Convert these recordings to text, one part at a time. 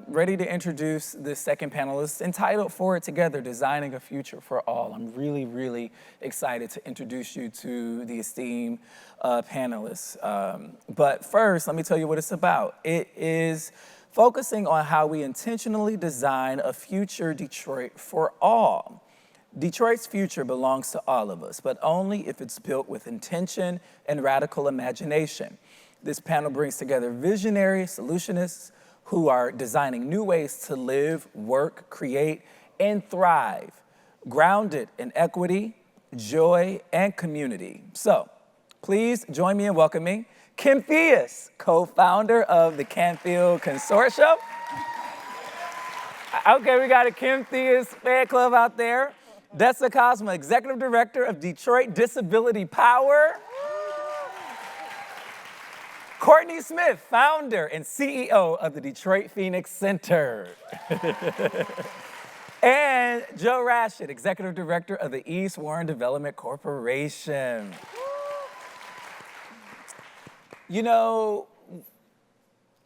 ready to introduce the second panelist entitled For It Together, Designing a Future for All. I'm really, really excited to introduce you to the esteemed panelists. But first, let me tell you what it's about. It is focusing on how we intentionally design a future Detroit for all. Detroit's future belongs to all of us, but only if it's built with intention and radical imagination. This panel brings together visionary solutionists who are designing new ways to live, work, create, and thrive, grounded in equity, joy, and community. So, please join me in welcoming Kim Theus, co-founder of the Canfield Consortium. Okay, we got a Kim Theus fan club out there. Dessa Cosma, executive director of Detroit Disability Power. Courtney Smith, founder and CEO of the Detroit Phoenix Center. And Joe Rashid, executive director of the East Warren Development Corporation. You know,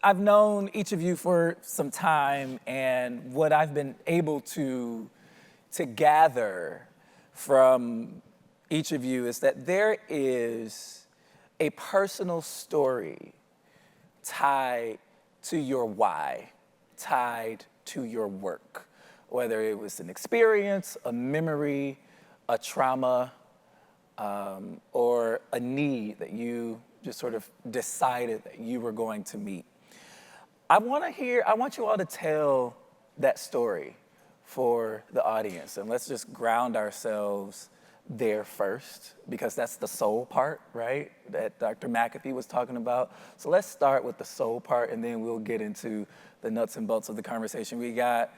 I've known each of you for some time, and what I've been able to gather from each of you is that there is a personal story tied to your why, tied to your work, whether it was an experience, a memory, a trauma, or a need that you just sort of decided that you were going to meet. I want you all to tell that story for the audience, and let's just ground ourselves there first, because that's the soul part, right, that Dr. McAfee was talking about. So let's start with the soul part, and then we'll get into the nuts and bolts of the conversation. We got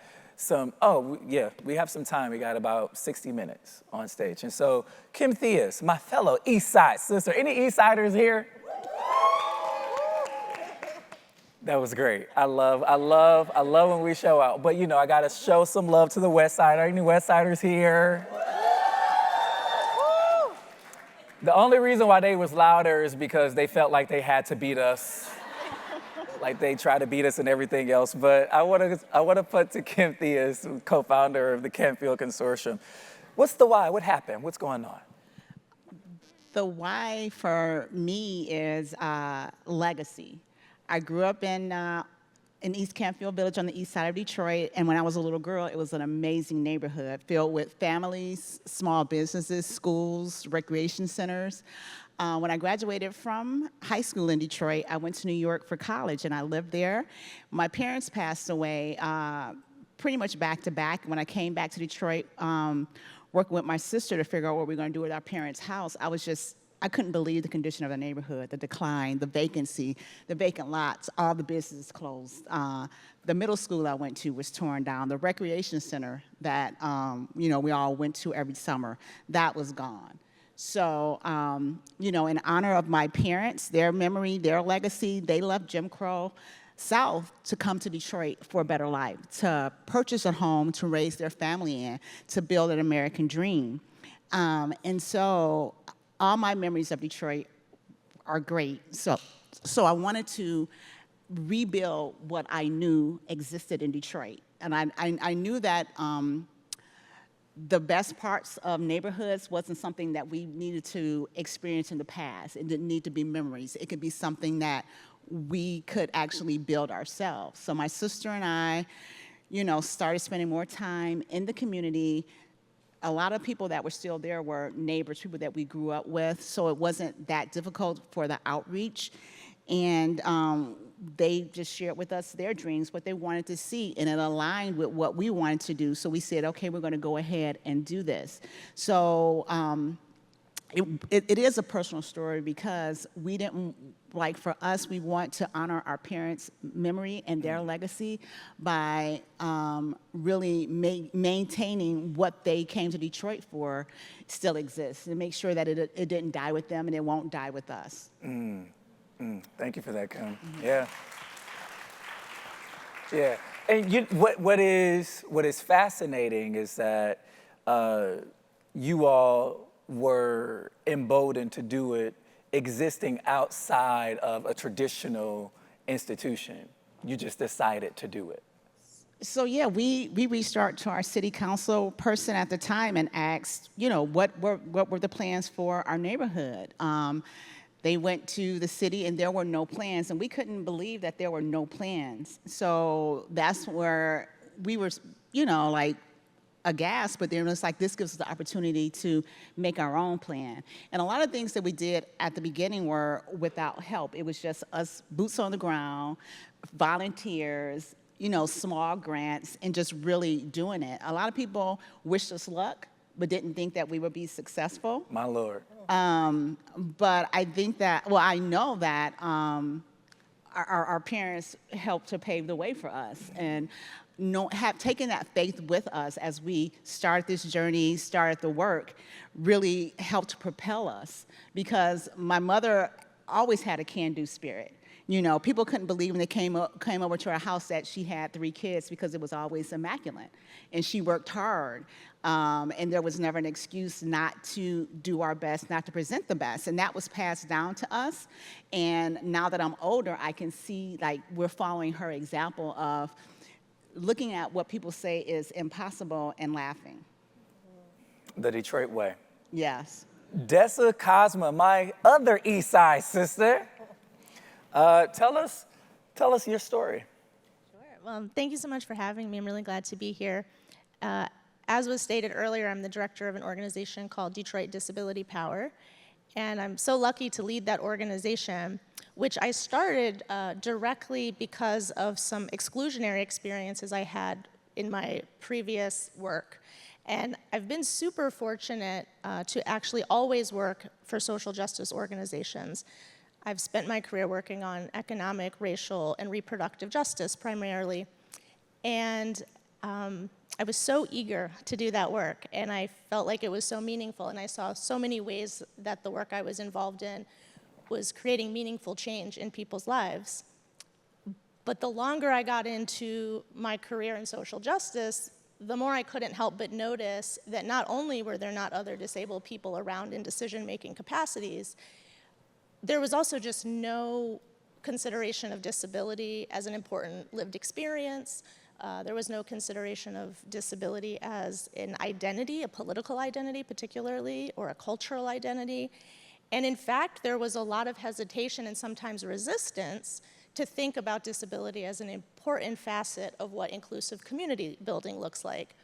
we have some time. We got about 60 minutes on stage. And so Kim Theus, my fellow East Side sister. Any East Siders here? That was great. I love when we show out. But you know, I gotta show some love to the West Side. Are any West Siders here? The only reason why they was louder is because they felt like they had to beat us. Like they tried to beat us and everything else. But I wanna put to Kim Theus, co-founder of the Canfield Consortium. What's the why? What happened? What's going on? The why for me is legacy. I grew up in East Canfield Village on the east side of Detroit, and when I was a little girl, it was an amazing neighborhood filled with families, small businesses, schools, recreation centers. When I graduated from high school in Detroit, I went to New York for college, and I lived there. My parents passed away pretty much back to back. When I came back to Detroit, working with my sister to figure out what we were going to do with our parents' house, I couldn't believe the condition of the neighborhood, the decline, the vacancy, the vacant lots, all the businesses closed. The middle school I went to was torn down. The recreation center that we all went to every summer, that was gone. So, in honor of my parents, their memory, their legacy, they left Jim Crow South to come to Detroit for a better life, to purchase a home, to raise their family in, to build an American dream. And so all my memories of Detroit are great. So I wanted to rebuild what I knew existed in Detroit. And I knew that the best parts of neighborhoods wasn't something that we needed to experience in the past. It didn't need to be memories. It could be something that we could actually build ourselves. So my sister and I, started spending more time in the community. A lot of people that were still there were neighbors, people that we grew up with, so it wasn't that difficult for the outreach. And they just shared with us their dreams, what they wanted to see, and it aligned with what we wanted to do. So we said, okay, we're going to go ahead and do this. So it is a personal story because for us, we want to honor our parents' memory and their legacy by really maintaining what they came to Detroit for still exists, and make sure that it didn't die with them and it won't die with us. Thank you for that, Kim. Yeah. Yeah. And what is fascinating is that you all were emboldened to do it existing outside of a traditional institution. You just decided to do it, So yeah, we reached out to our city council person at the time and asked, what were the plans for our neighborhood? They went to the city and there were no plans, and we couldn't believe that there were no plans. So that's where we were, like aghast, but then it's like, this gives us the opportunity to make our own plan. And a lot of things that we did at the beginning were without help. It was just us, boots on the ground, volunteers, small grants, and just really doing it. A lot of people wished us luck, but didn't think that we would be successful. My Lord. But I think that, I know that our parents helped to pave the way for us, and have taken that faith with us as we started this journey, started the work, really helped propel us. Because my mother always had a can-do spirit. People couldn't believe when they came over to our house that she had 3 kids, because it was always immaculate. And she worked hard. And there was never an excuse not to do our best, not to present the best. And that was passed down to us. And now that I'm older, I can see, like, we're following her example of looking at what people say is impossible and laughing. The Detroit way. Yes. Dessa, Cosma, my other East Side sister. Tell us your story. Sure. Well, thank you so much for having me. I'm really glad to be here. As was stated earlier, I'm the director of an organization called Detroit Disability Power, and I'm so lucky to lead that organization, which I started directly because of some exclusionary experiences I had in my previous work. And I've been super fortunate to actually always work for social justice organizations. I've spent my career working on economic, racial, and reproductive justice primarily. And I was so eager to do that work, and I felt like it was so meaningful, and I saw so many ways that the work I was involved in was creating meaningful change in people's lives. But the longer I got into my career in social justice, the more I couldn't help but notice that not only were there not other disabled people around in decision-making capacities, there was also just no consideration of disability as an important lived experience. There was no consideration of disability as an identity, a political identity particularly, or a cultural identity. And in fact, there was a lot of hesitation and sometimes resistance to think about disability as an important facet of what inclusive community building looks like.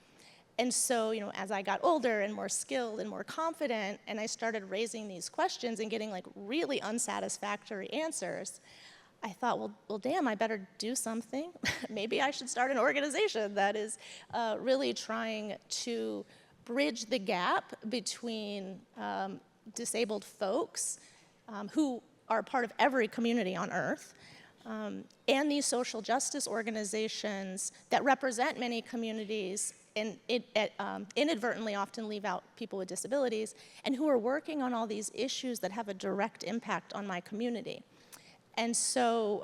And so, as I got older and more skilled and more confident, and I started raising these questions and getting like really unsatisfactory answers, I thought, well, damn, I better do something. Maybe I should start an organization that is really trying to bridge the gap between disabled folks who are part of every community on Earth, and these social justice organizations that represent many communities and inadvertently often leave out people with disabilities, and who are working on all these issues that have a direct impact on my community. And so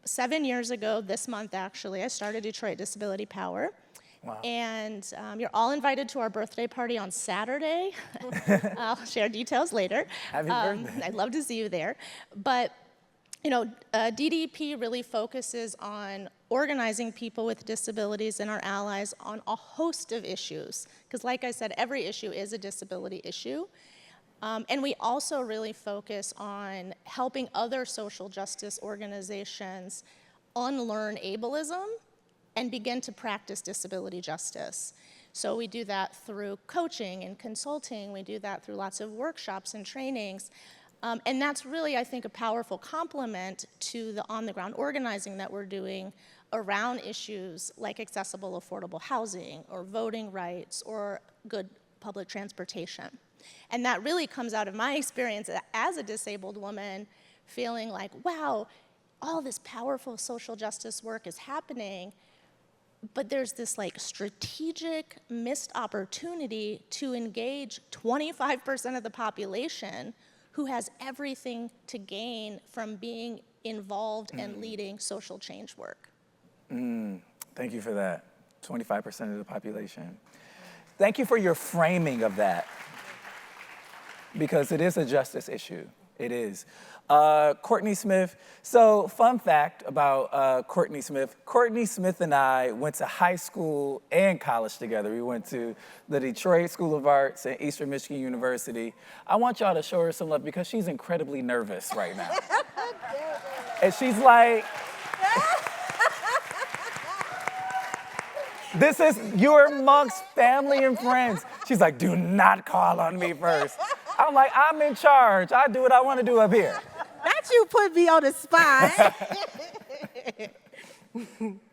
7 years ago, this month actually, I started Detroit Disability Power. Wow. And you're all invited to our birthday party on Saturday. I'll share details later. Happy birthday. I'd love to see you there. But DDP really focuses on organizing people with disabilities and our allies on a host of issues. Because like I said, every issue is a disability issue. And we also really focus on helping other social justice organizations unlearn ableism and begin to practice disability justice. So we do that through coaching and consulting. We do that through lots of workshops and trainings. And that's really, I think, a powerful complement to the on-the-ground organizing that we're doing around issues like accessible, affordable housing, or voting rights, or good public transportation. And that really comes out of my experience as a disabled woman, feeling like, wow, all this powerful social justice work is happening, but there's this like strategic missed opportunity to engage 25% of the population who has everything to gain from being involved and leading social change work. Thank you for that. 25% of the population. Thank you for your framing of that, because it is a justice issue. It is. Courtney Smith. So, fun fact about Courtney Smith. Courtney Smith and I went to high school and college together. We went to the Detroit School of Arts and Eastern Michigan University. I want y'all to show her some love because she's incredibly nervous right now. And she's like, you're amongst family and friends. She's like, do not call on me first. I'm like, I'm in charge. I do what I want to do up here. Not you put me on the spot.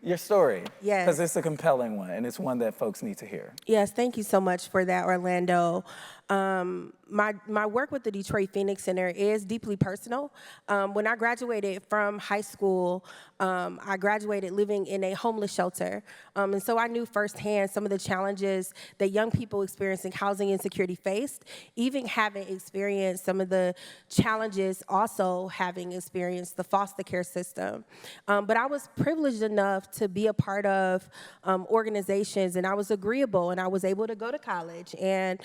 Your story. Yes. Because it's a compelling one, and it's one that folks need to hear. Yes, thank you so much for that, Orlando. My work with the Detroit Phoenix Center is deeply personal. When I graduated from high school, I graduated living in a homeless shelter. And so I knew firsthand some of the challenges that young people experiencing housing insecurity faced, even having experienced some of the challenges also having experienced the foster care system. But I was privileged enough to be a part of organizations, and I was agreeable, and I was able to go to college and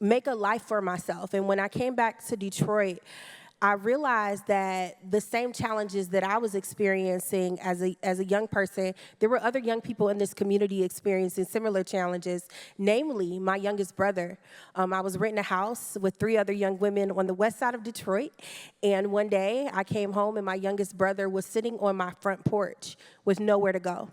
make a life for myself. And when I came back to Detroit, I realized that the same challenges that I was experiencing as a young person, there were other young people in this community experiencing similar challenges, namely my youngest brother. I was renting a house with 3 other young women on the west side of Detroit, and one day I came home and my youngest brother was sitting on my front porch with nowhere to go.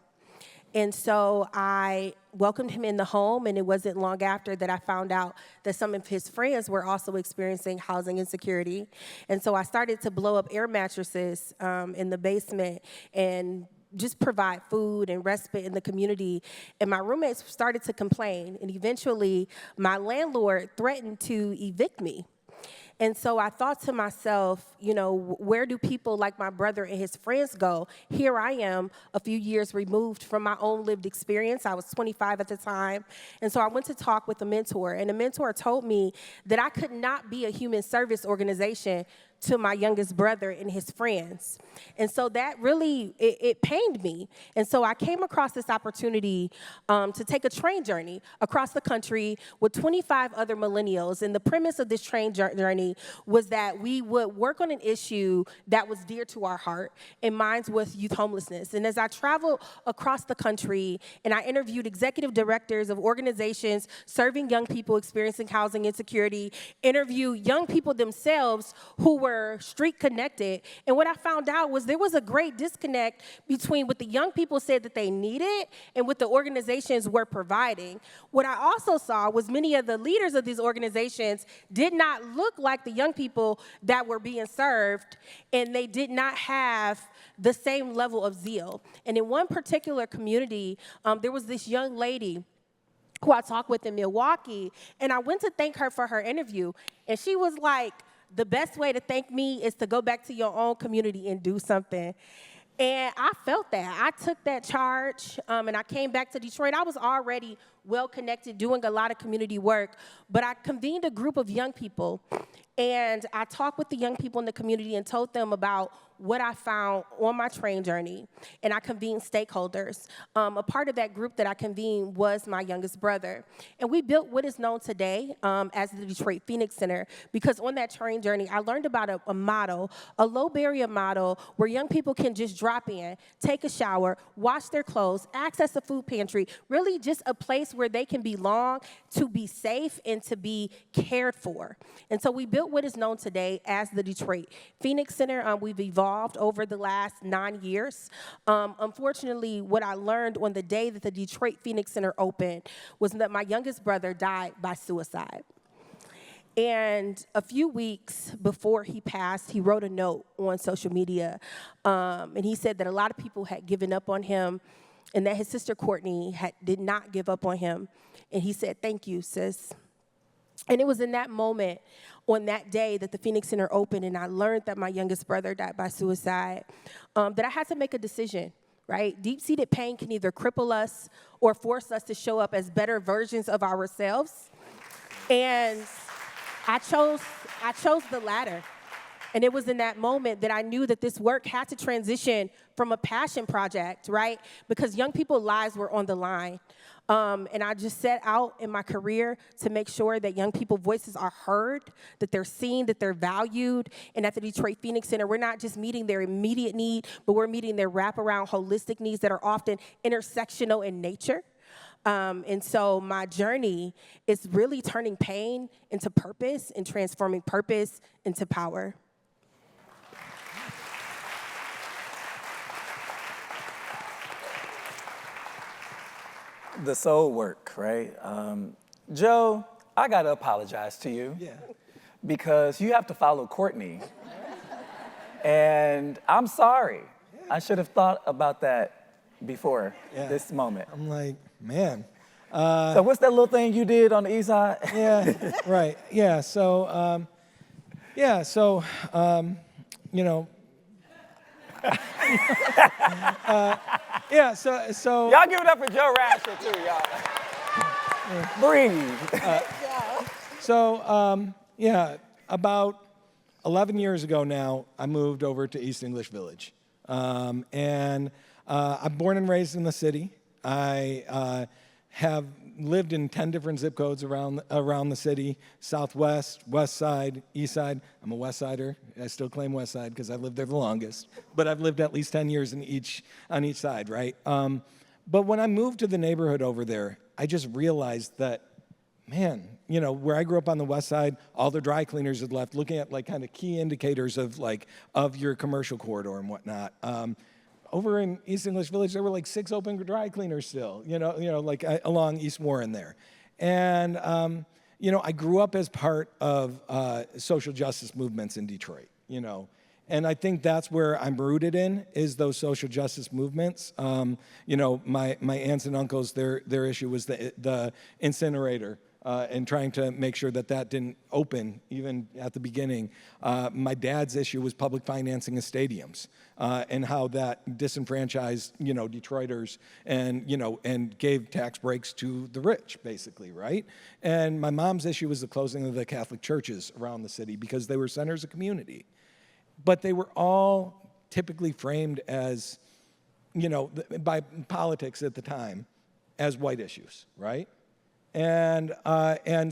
And so I welcomed him in the home, and it wasn't long after that I found out that some of his friends were also experiencing housing insecurity. And so I started to blow up air mattresses in the basement and just provide food and respite in the community. And my roommates started to complain, and eventually my landlord threatened to evict me. And so I thought to myself, you know, where do people like my brother and his friends go? Here I am, a few years removed from my own lived experience. I was 25 at the time. And so I went to talk with a mentor, and the mentor told me that I could not be a human service organization to my youngest brother and his friends. And so that really, it pained me. And so I came across this opportunity to take a train journey across the country with 25 other millennials. And the premise of this train journey was that we would work on an issue that was dear to our heart, and mine was youth homelessness. And as I traveled across the country and I interviewed executive directors of organizations serving young people experiencing housing insecurity, interviewed young people themselves who were street connected. And what I found out was there was a great disconnect between what the young people said that they needed and what the organizations were providing. What I also saw was many of the leaders of these organizations did not look like the young people that were being served, and they did not have the same level of zeal. And in one particular community, there was this young lady who I talked with in Milwaukee, and I went to thank her for her interview, and she was like, the best way to thank me is to go back to your own community and do something. And I felt that. I took that charge, and I came back to Detroit. I was already well-connected, doing a lot of community work, but I convened a group of young people, and I talked with the young people in the community and told them about what I found on my train journey, and I convened stakeholders. A part of that group that I convened was my youngest brother, and we built what is known today as the Detroit Phoenix Center, because on that train journey, I learned about a model, a low-barrier model, where young people can just drop in, take a shower, wash their clothes, access a food pantry, really just a place where they can belong, to be safe, and to be cared for. And so we built what is known today as the Detroit Phoenix Center. We've evolved over the last 9 years. Unfortunately, what I learned on the day that the Detroit Phoenix Center opened was that my youngest brother died by suicide. And a few weeks before he passed, he wrote a note on social media, and he said that a lot of people had given up on him, and that his sister Courtney did not give up on him. And he said, "Thank you, sis." And it was in that moment, on that day, that the Phoenix Center opened, and I learned that my youngest brother died by suicide, that I had to make a decision, right? Deep-seated pain can either cripple us or force us to show up as better versions of ourselves. And I chose the latter. And it was in that moment that I knew that this work had to transition from a passion project, right? Because young people's lives were on the line. And I just set out in my career to make sure that young people's voices are heard, that they're seen, that they're valued. And at the Detroit Phoenix Center, we're not just meeting their immediate need, but we're meeting their wraparound holistic needs that are often intersectional in nature. And so my journey is really turning pain into purpose and transforming purpose into power. The soul work, right? Joe, I gotta apologize to you. Yeah. Because you have to follow Courtney. And I'm sorry. I should have thought about that before this moment. I'm like, man. So what's that little thing you did on the east side? Yeah, right. Yeah, so, you know. So. Y'all give it up for Joe Rashid too, y'all. Breathe. About 11 years ago now, I moved over to East English Village. I'm born and raised in the city. I have lived in 10 different zip codes around the city: Southwest, West Side, East Side. I'm a West Sider. I still claim West Side because I've lived there the longest. But I've lived at least 10 years on each side, right? But when I moved to the neighborhood over there, I just realized that, man, you know, where I grew up on the West Side, all the dry cleaners had left. Looking at like kind of key indicators of your commercial corridor and whatnot. Over in East English Village, there were like 6 open dry cleaners still, like along East Warren there. And, I grew up as part of social justice movements in Detroit, And I think that's where I'm rooted in, is those social justice movements. My aunts and uncles, their issue was the incinerator. And trying to make sure that didn't open even at the beginning. My dad's issue was public financing of stadiums and how that disenfranchised, Detroiters and gave tax breaks to the rich, basically, right? And my mom's issue was the closing of the Catholic churches around the city because they were centers of community. But they were all typically framed as, by politics at the time, as white issues, right? And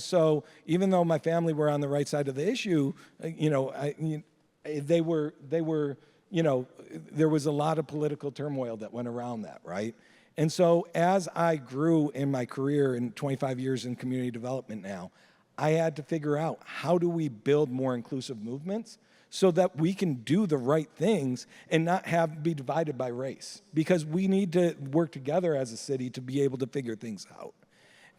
so even though my family were on the right side of the issue, there was a lot of political turmoil that went around that, right? And so as I grew in my career in 25 years in community development now, I had to figure out, how do we build more inclusive movements so that we can do the right things and not be divided by race? Because we need to work together as a city to be able to figure things out.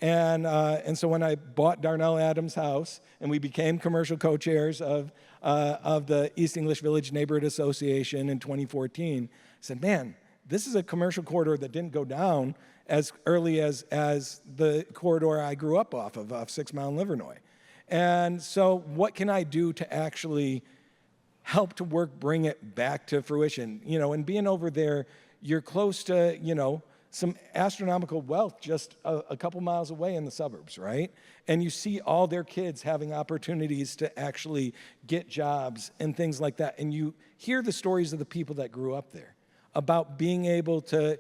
And so when I bought Darnell Adams' house and we became commercial co-chairs of the East English Village Neighborhood Association in 2014, I said, man, this is a commercial corridor that didn't go down as early as the corridor I grew up off 6 Mile and Livernois. And so what can I do to actually help to bring it back to fruition? And being over there, you're close to, some astronomical wealth just a couple miles away in the suburbs, right? And you see all their kids having opportunities to actually get jobs and things like that. And you hear the stories of the people that grew up there about being able to,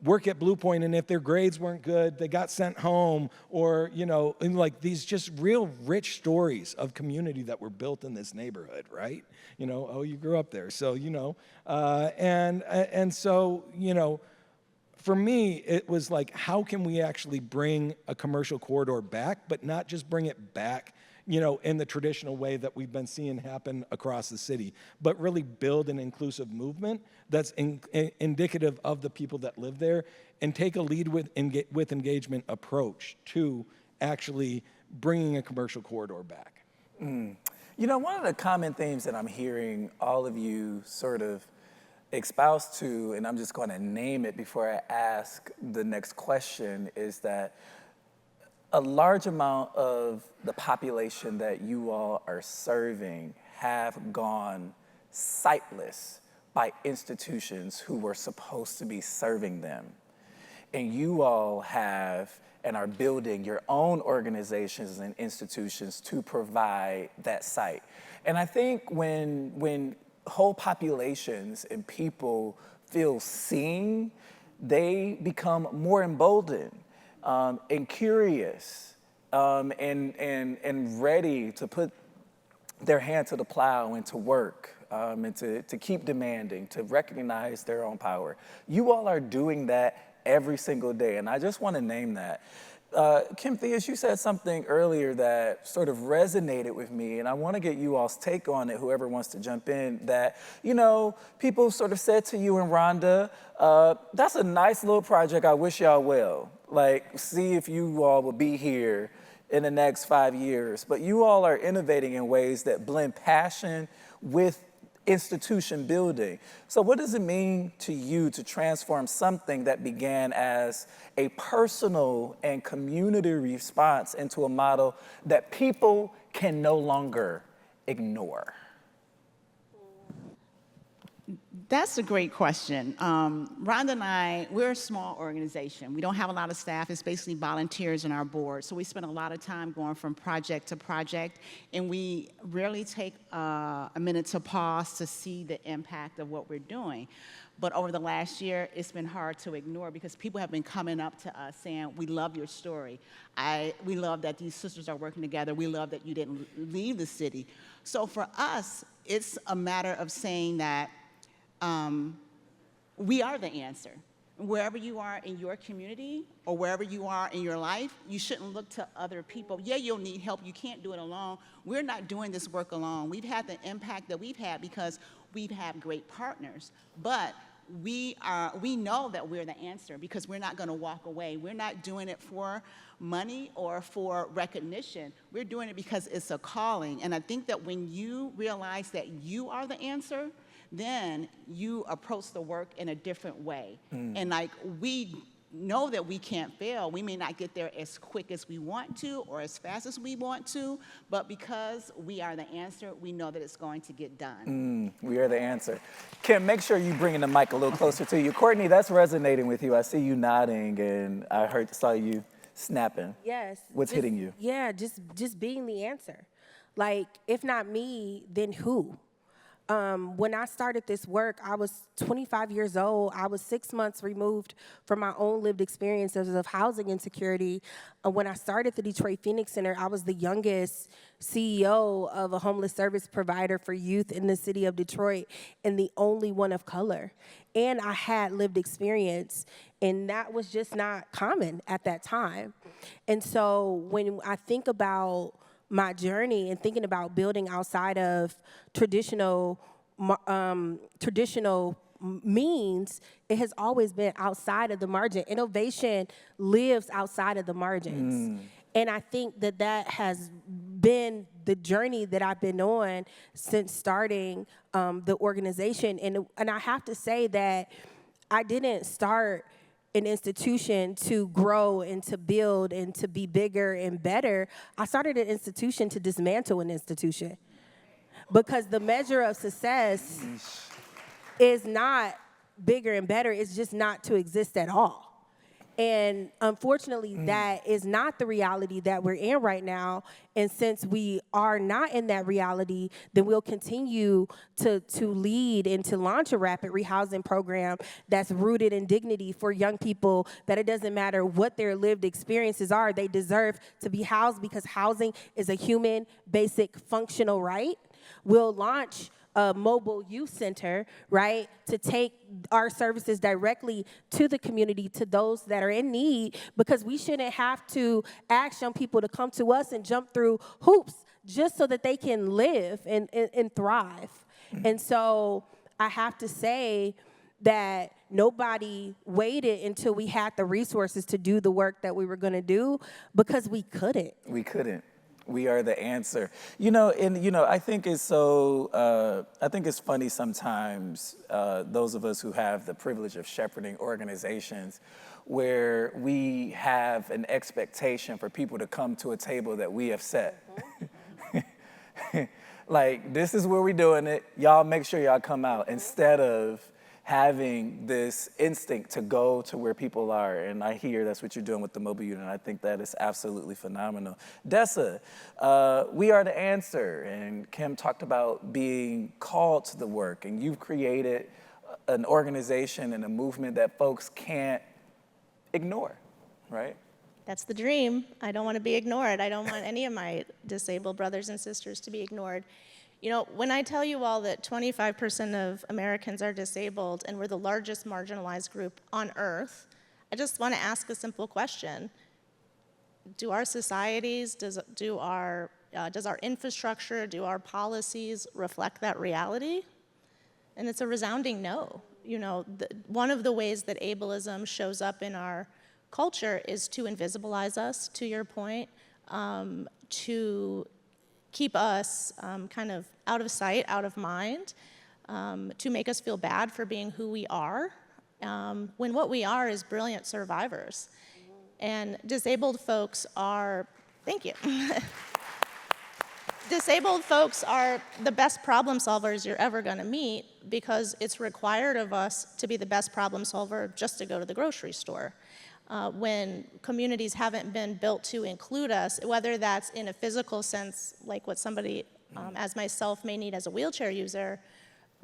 work at Blue Point, and if their grades weren't good, they got sent home, or, and like these just real rich stories of community that were built in this neighborhood, right? Oh, you grew up there, so, and so, for me, it was like, how can we actually bring a commercial corridor back, but not just bring it back, in the traditional way that we've been seeing happen across the city, but really build an inclusive movement that's indicative of the people that live there, and take a lead with engagement approach to actually bringing a commercial corridor back. One of the common themes that I'm hearing all of you sort of espouse to, and I'm just going to name it before I ask the next question, is that a large amount of the population that you all are serving have gone sightless by institutions who were supposed to be serving them. And you all have and are building your own organizations and institutions to provide that site. And I think when whole populations and people feel seen, they become more emboldened and curious and ready to put their hand to the plow and to work and to keep demanding, to recognize their own power. You all are doing that every single day, and I just want to name that. Kim Theus, you said something earlier that sort of resonated with me, and I want to get you all's take on it, whoever wants to jump in, that, you know, people sort of said to you and Rhonda, that's a nice little project, I wish y'all well. Like, see if you all will be here in the next 5 years. But you all are innovating in ways that blend passion with institution building. So what does it mean to you to transform something that began as a personal and community response into a model that people can no longer ignore? That's a great question. Rhonda and I, we're a small organization. We don't have a lot of staff. It's basically volunteers on our board. So we spend a lot of time going from project to project, and we rarely take a minute to pause to see the impact of what we're doing. But over the last year, it's been hard to ignore because people have been coming up to us saying, we love your story. We love that these sisters are working together. We love that you didn't leave the city. So for us, it's a matter of saying that we are the answer. Wherever you are in your community or wherever you are in your life, you shouldn't look to other people. Yeah, you'll need help. You can't do it alone. We're not doing this work alone. We've had the impact that we've had because we've had great partners. But we know that we're the answer because we're not going to walk away. We're not doing it for money or for recognition. We're doing it because it's a calling. And I think that when you realize that you are the answer, then you approach the work in a different way. And like, we know that we can't fail. We may not get there as quick as we want to or as fast as we want to, but because we are the answer, we know that it's going to get done. We are the answer. Kim, make sure you bring the mic a little closer to you. Courtney, that's resonating with you. I see you nodding, and I saw you snapping. Yes. What's hitting you? Yeah, just being the answer. Like, if not me, then who? When I started this work, I was 25 years old. I was 6 months removed from my own lived experiences of housing insecurity. When I started the Detroit Phoenix Center, I was the youngest CEO of a homeless service provider for youth in the city of Detroit and the only one of color. And I had lived experience, and that was just not common at that time. And so when I think about my journey and thinking about building outside of traditional means, it has always been outside of the margin. Innovation lives outside of the margins. And I think that that has been the journey that I've been on since starting the organization. And I have to say that I didn't start an institution to grow and to build and to be bigger and better. I started an institution to dismantle an institution. Because the measure of success is not bigger and better, it's just not to exist at all. And unfortunately, that is not the reality that we're in right now. And since we are not in that reality, then we'll continue to lead and to launch a rapid rehousing program that's rooted in dignity for young people, that it doesn't matter what their lived experiences are, they deserve to be housed because housing is a human, basic, functional right. We'll launch a mobile youth center, right, to take our services directly to the community, to those that are in need, because we shouldn't have to ask young people to come to us and jump through hoops just so that they can live and thrive. And so I have to say that nobody waited until we had the resources to do the work that we were going to do because we couldn't. We couldn't. We are the answer. I think it's I think it's funny sometimes, those of us who have the privilege of shepherding organizations, where we have an expectation for people to come to a table that we have set. Like, this is where we're doing it. Y'all make sure y'all come out, instead of having this instinct to go to where people are. And I hear that's what you're doing with the mobile unit. And I think that is absolutely phenomenal. Dessa, we are the answer. And Kim talked about being called to the work. And you've created an organization and a movement that folks can't ignore, right? That's the dream. I don't want to be ignored. I don't want any of my disabled brothers and sisters to be ignored. You know, when I tell you all that 25% of Americans are disabled and we're the largest marginalized group on earth, I just want to ask a simple question. Do our societies, does our infrastructure, do our policies reflect that reality? And it's a resounding no. You know, one of the ways that ableism shows up in our culture is to invisibilize us, to your point, to keep us kind of out of sight, out of mind, to make us feel bad for being who we are, when what we are is brilliant survivors. And disabled folks are, thank you. Disabled folks are the best problem solvers you're ever going to meet because it's required of us to be the best problem solver just to go to the grocery store. When communities haven't been built to include us, whether that's in a physical sense, like what somebody as myself may need as a wheelchair user,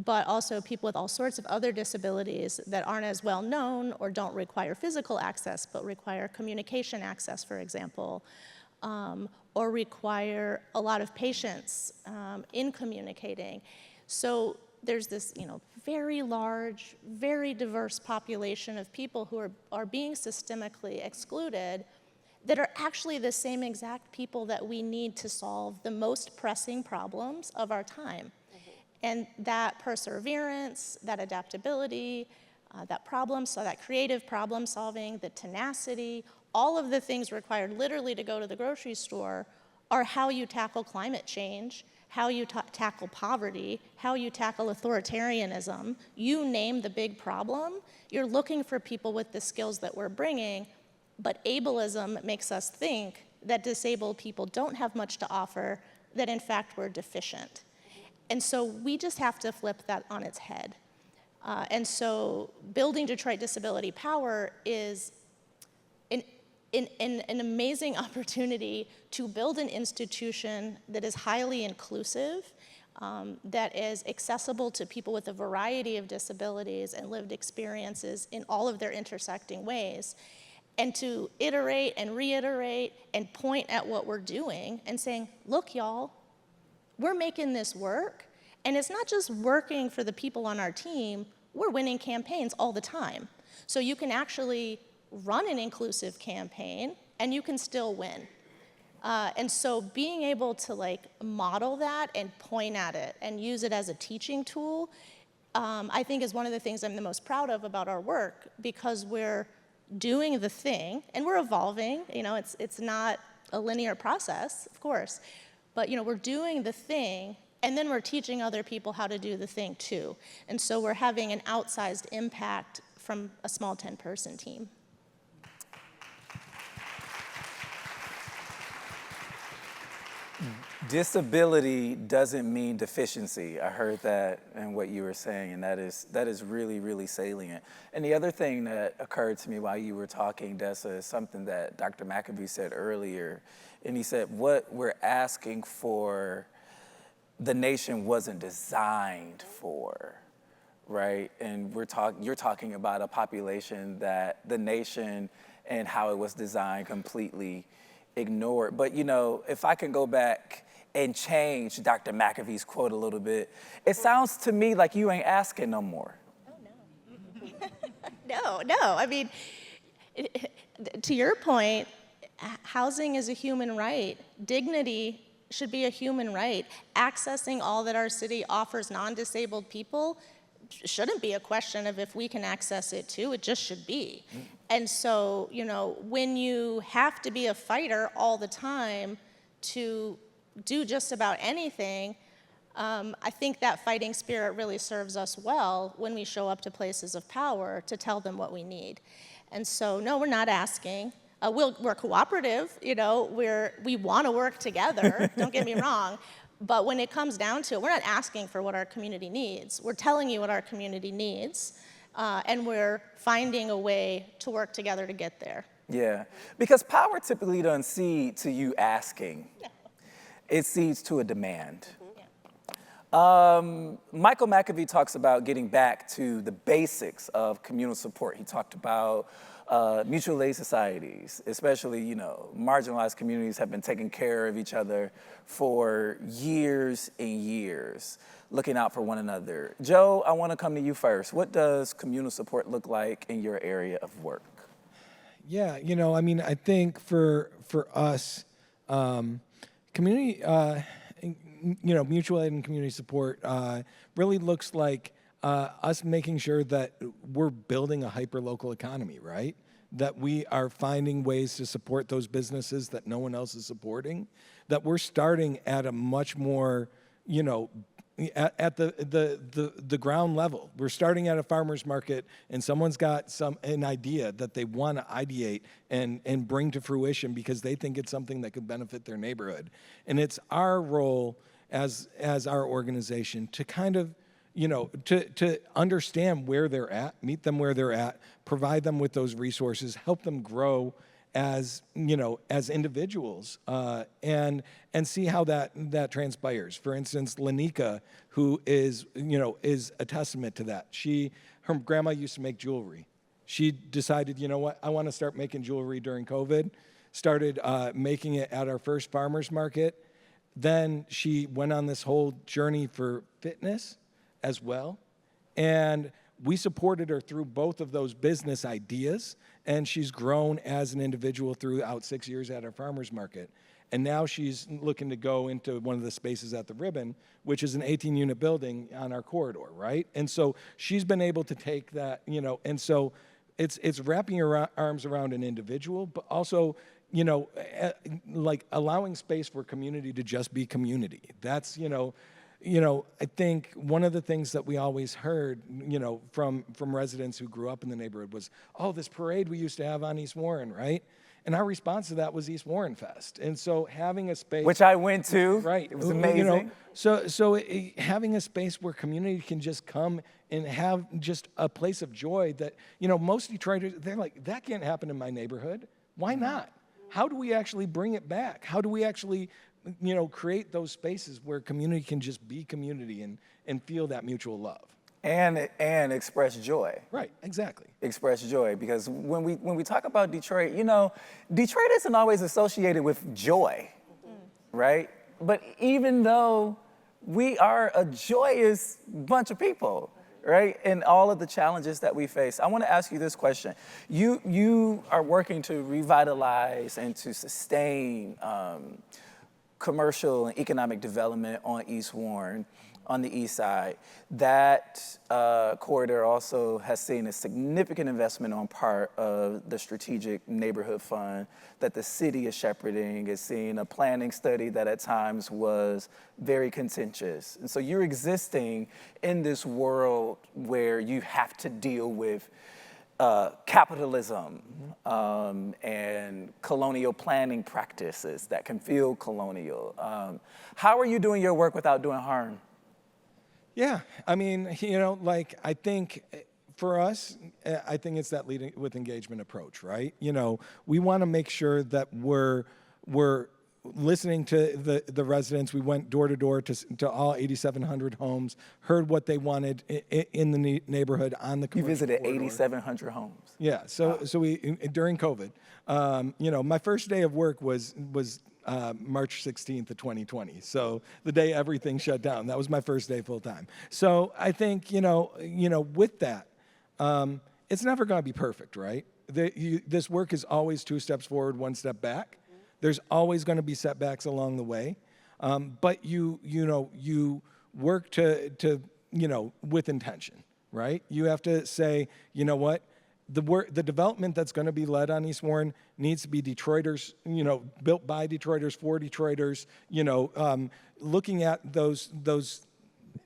but also people with all sorts of other disabilities that aren't as well known or don't require physical access, but require communication access, for example, or require a lot of patience in communicating. So there's this, you know, very large, very diverse population of people who are being systemically excluded that are actually the same exact people that we need to solve the most pressing problems of our time. And that perseverance, that adaptability, that creative problem solving, the tenacity, all of the things required literally to go to the grocery store are how you tackle climate change, how you tackle poverty, how you tackle authoritarianism. You name the big problem, you're looking for people with the skills that we're bringing, but ableism makes us think that disabled people don't have much to offer, that in fact we're deficient. And so we just have to flip that on its head. And so building Detroit Disability Power is an amazing opportunity to build an institution that is highly inclusive, that is accessible to people with a variety of disabilities and lived experiences in all of their intersecting ways, and to iterate and reiterate and point at what we're doing and saying, look, y'all, we're making this work, and it's not just working for the people on our team, we're winning campaigns all the time. So you can actually run an inclusive campaign and you can still win. And so being able to like model that and point at it and use it as a teaching tool, I think is one of the things I'm the most proud of about our work, because we're doing the thing and we're evolving. You know, it's not a linear process, of course, but you know, we're doing the thing and then we're teaching other people how to do the thing too. And so we're having an outsized impact from a small 10-person team. Disability doesn't mean deficiency. I heard that in what you were saying, and that is really, really salient. And the other thing that occurred to me while you were talking, Dessa, is something that Dr. McAfee said earlier. And he said, what we're asking for, the nation wasn't designed for, right? And you're talking about a population that the nation and how it was designed completely ignored. But you know, if I can go back and change Dr. McAfee's quote a little bit, it sounds to me like you ain't asking no more. Oh, no. I mean, to your point, housing is a human right. Dignity should be a human right. Accessing all that our city offers non-disabled people shouldn't be a question of if we can access it too, it just should be. And so, you know, when you have to be a fighter all the time to do just about anything, I think that fighting spirit really serves us well when we show up to places of power to tell them what we need. And so, no, we're not asking. We're cooperative, you know, we want to work together, don't get me wrong. But when it comes down to it, we're not asking for what our community needs. We're telling you what our community needs. and we're finding a way to work together to get there. Yeah, because power typically doesn't cede to you asking. It cedes to a demand. Michael McAvee talks about getting back to the basics of communal support. He talked about mutual aid societies, especially, marginalized communities have been taking care of each other for years and years, looking out for one another. Joe, I want to come to you first. What does communal support look like in your area of work? Yeah, I think for us, community, mutual aid and community support really looks like us making sure that we're building a hyper-local economy, right? That we are finding ways to support those businesses that no one else is supporting, that we're starting at a much more, at the ground level. We're starting at a farmer's market and someone's got an idea that they want to ideate and bring to fruition because they think it's something that could benefit their neighborhood. And it's our role as our organization to kind of, to understand where they're at, meet them where they're at, provide them with those resources, help them grow as individuals, and see how that transpires. For instance, Lanika, who is a testament to that. Her grandma used to make jewelry. She decided, I want to start making jewelry during COVID. Started making it at our first farmers market. Then she went on this whole journey for fitness as well. And we supported her through both of those business ideas, and she's grown as an individual throughout 6 years at our farmers market. And now she's looking to go into one of the spaces at the Ribbon, which is an 18-unit building on our corridor, right? And so she's been able to take that, and so it's wrapping your arms around an individual, but also, like allowing space for community to just be community. That's, I think one of the things that we always heard, from residents who grew up in the neighborhood was, oh, this parade we used to have on East Warren, right? And our response to that was East Warren Fest. And so having a space, which I went to, right? It was amazing. Having a space where community can just come and have just a place of joy that, most Detroiters, they're like, that can't happen in my neighborhood. Why not? How do we actually bring it back? How do we actually create those spaces where community can just be community and feel that mutual love. And express joy. Right, exactly. Express joy, because when we talk about Detroit, Detroit isn't always associated with joy, right? But even though we are a joyous bunch of people, right? And all of the challenges that we face. I want to ask you this question. You are working to revitalize and to sustain commercial and economic development on East Warren, on the east side. That corridor also has seen a significant investment on part of the Strategic Neighborhood Fund that the city is shepherding. It's seen a planning study that at times was very contentious. And so you're existing in this world where you have to deal with capitalism and colonial planning practices that can feel colonial. How are you doing your work without doing harm? Yeah, I mean, I think for us, I think it's that leading with engagement approach, right? We want to make sure that we're listening to the residents. We went door to door to all 8,700 homes, heard what they wanted in the neighborhood on the commercial You visited corridor. 8,700 homes. Yeah, so we during COVID, my first day of work was March 16th of 2020. So the day everything shut down, that was my first day full time. So I think, with that, it's never going to be perfect, right? This work is always 2 steps forward, 1 step back. There's always going to be setbacks along the way. But you work to with intention, right? You have to say, what? The development that's going to be led on East Warren needs to be Detroiters, built by Detroiters, for Detroiters, looking at those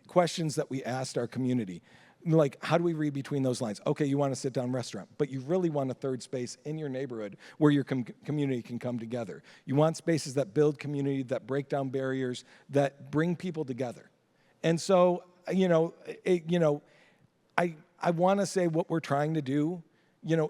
questions that we asked our community. Like, how do we read between those lines? Okay, you want a sit-down restaurant, but you really want a third space in your neighborhood where your community can come together. You want spaces that build community, that break down barriers, that bring people together. And so, I want to say what we're trying to do,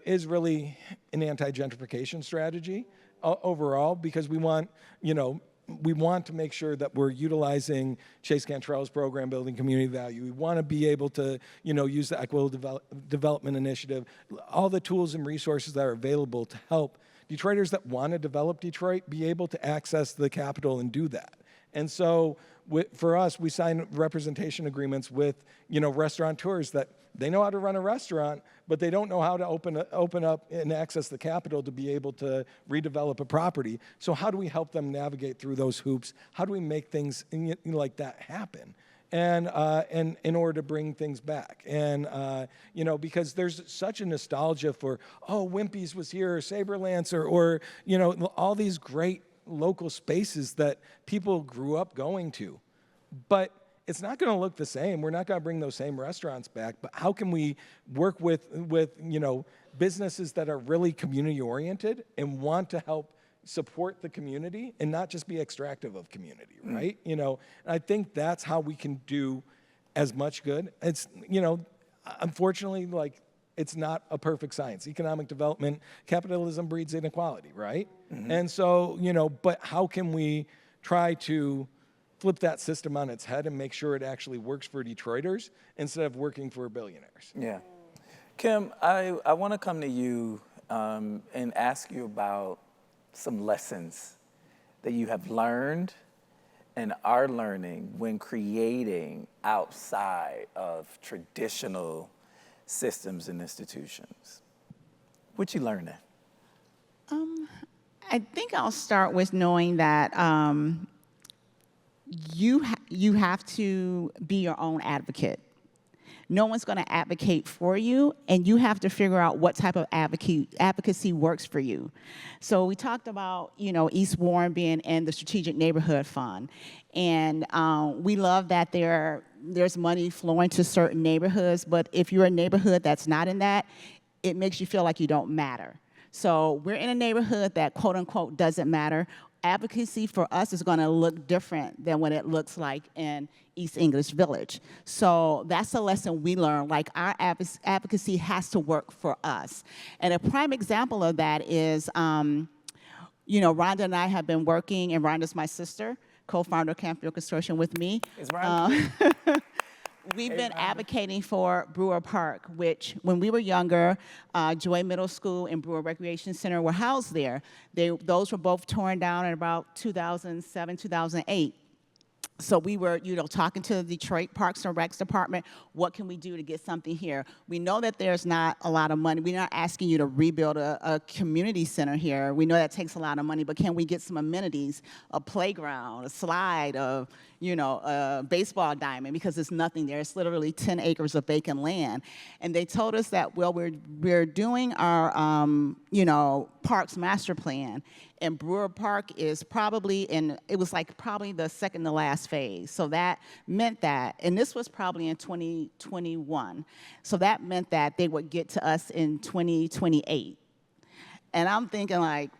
is really an anti-gentrification strategy overall, because we want to make sure that we're utilizing Chase Cantrell's program, Building Community Value. We want to be able to, use the Equitable Development Initiative, all the tools and resources that are available to help Detroiters that want to develop Detroit be able to access the capital and do that. And so for us, we sign representation agreements with, restaurateurs that they know how to run a restaurant, but they don't know how to open up and access the capital to be able to redevelop a property. So how do we help them navigate through those hoops? How do we make things like that happen? And in order to bring things back. And, because there's such a nostalgia for, Wimpy's was here, or Saberlance, or all these great local spaces that people grew up going to. But it's not going to look the same. We're not going to bring those same restaurants back. But how can we work with businesses that are really community oriented and want to help support the community and not just be extractive of community, right? And I think that's how we can do as much good. It's, unfortunately, it's not a perfect science. Economic development, capitalism breeds inequality, right? And so, but how can we try to flip that system on its head and make sure it actually works for Detroiters instead of working for billionaires? Yeah. Kim, I want to come to you and ask you about some lessons that you have learned and are learning when creating outside of traditional systems and institutions. What you learning? I think I'll start with knowing that you have to be your own advocate. No one's going to advocate for you, and you have to figure out what type of advocacy works for you. So we talked about, East Warren being in the Strategic Neighborhood Fund, and we love that there's money flowing to certain neighborhoods, but if you're a neighborhood that's not in that, it makes you feel like you don't matter. So we're in a neighborhood that, quote unquote, doesn't matter. Advocacy for us is going to look different than what it looks like in East English Village. So that's a lesson we learned. Our advocacy has to work for us. And a prime example of that is, Rhonda and I have been working, and Rhonda's my sister, co-founder of Canfield Consortium with me. Is Rhonda? We've been advocating for Brewer Park, which when we were younger, Joy Middle School and Brewer Recreation Center were housed there. Those were both torn down in about 2007, 2008. So we were, talking to the Detroit Parks and Recs Department, what can we do to get something here? We know that there's not a lot of money. We're not asking you to rebuild a community center here. We know that takes a lot of money, but can we get some amenities, a playground, a slide, a baseball diamond, because there's nothing there. It's literally 10 acres of vacant land. And they told us that, well, we're doing our, parks master plan, and Brewer Park is probably probably the second to last phase. So that meant that, and this was probably in 2021. So that meant that they would get to us in 2028. And I'm thinking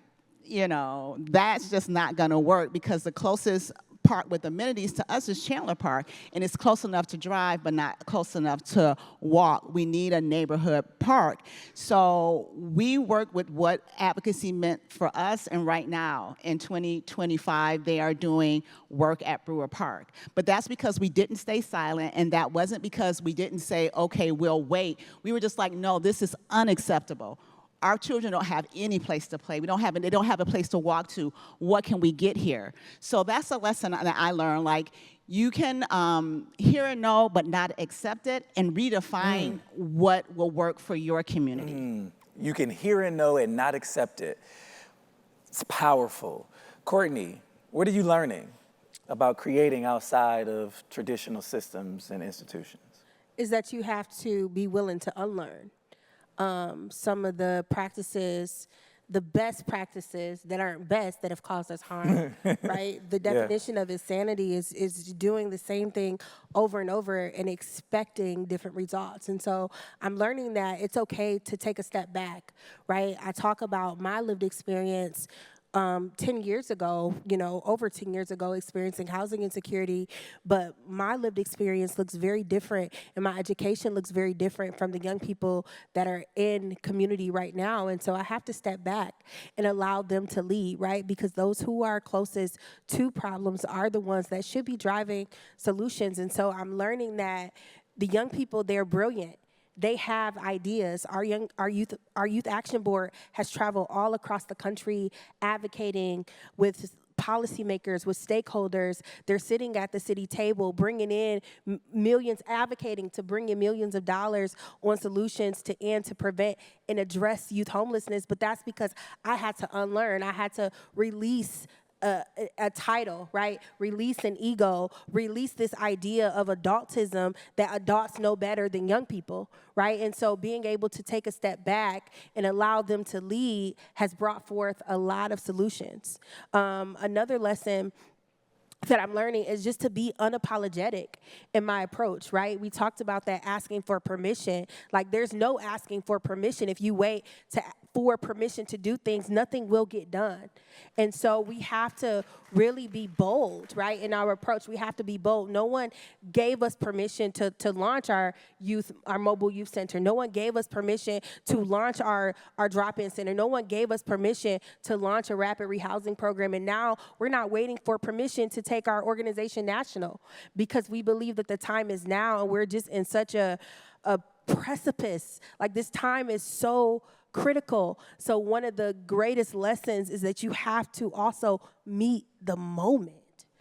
that's just not gonna work, because the closest park with amenities to us is Chandler Park, and it's close enough to drive but not close enough to walk. We need a neighborhood park. So we work with what advocacy meant for us, and right now in 2025 they are doing work at Brewer Park. But that's because we didn't stay silent, and that wasn't because we didn't say, okay, we'll wait. We were just like, no, this is unacceptable. Our children don't have any place to play. They don't have a place to walk to. What can we get here? So that's a lesson that I learned. You can hear and know, but not accept it, and redefine what will work for your community. You can hear and know and not accept it. It's powerful. Courtney, what are you learning about creating outside of traditional systems and institutions? Is that you have to be willing to unlearn some of the practices, the best practices that aren't best, that have caused us harm, right? The definition of insanity is doing the same thing over and over and expecting different results. And so I'm learning that it's okay to take a step back, right? I talk about my lived experience 10 years ago, over 10 years ago, experiencing housing insecurity, but my lived experience looks very different, and my education looks very different from the young people that are in community right now. And so I have to step back and allow them to lead, right? Because those who are closest to problems are the ones that should be driving solutions. And so I'm learning that the young people, they're brilliant. They have ideas. Our youth action board has traveled all across the country advocating with policymakers, with stakeholders. They're sitting at the city table, bringing in millions, advocating to bring in millions of dollars on solutions to end, to prevent and address youth homelessness. But that's because I had to unlearn. I had to release a title, right? Release an ego, release this idea of adultism that adults know better than young people, right? And so being able to take a step back and allow them to lead has brought forth a lot of solutions. Another lesson that I'm learning is just to be unapologetic in my approach, right? We talked about that asking for permission. Like, there's no asking for permission. If you wait for permission to do things, nothing will get done. And so we have to really be bold, right, in our approach. We have to be bold. No one gave us permission to launch our mobile youth center. No one gave us permission to launch our drop-in center. No one gave us permission to launch a rapid rehousing program. And now we're not waiting for permission to take our organization national, because we believe that the time is now, and we're just in such a precipice. Like, this time is so critical. So one of the greatest lessons is that you have to also meet the moment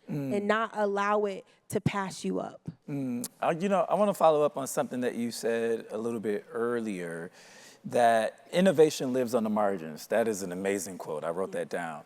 and not allow it to pass you up. I want to follow up on something that you said a little bit earlier, that innovation lives on the margins. That is an amazing quote. I wrote that down.